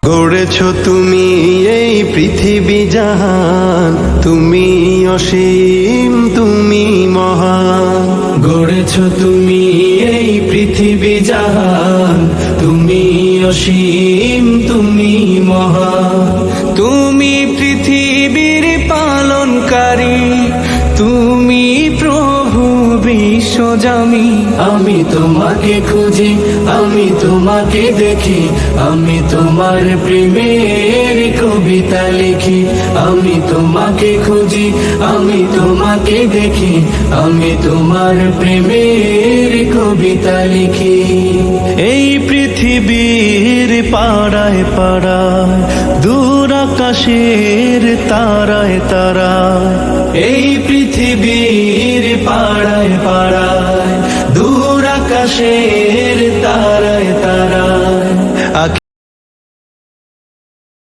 গড়েছো তুমি এই পৃথিবী জাহান, তুমি অসীম তুমি মহান। গড়েছো তুমি এই পৃথিবী জাহান, তুমি অসীম তুমি মহান। তুমি পৃথিবীর পালনকারী, তুমি প্রভু বিশ্বজামি। আমি তোমাকে খুঁজি, আমি তোমাকে দেখি, আমি তোমার প্রেমের কবিতা লিখি। আমি তোমাকে খুঁজি, আমি তোমাকে দেখি, আমি তোমার প্রেমের কবিতা লিখি। এই পৃথিবীর পাড়ায় পাড়ায়, দূর আকাশের তারায় তারায়, এই পৃথিবীর পাড়ায় পাড়ায়, দূর আকাশের তারায় তারায়,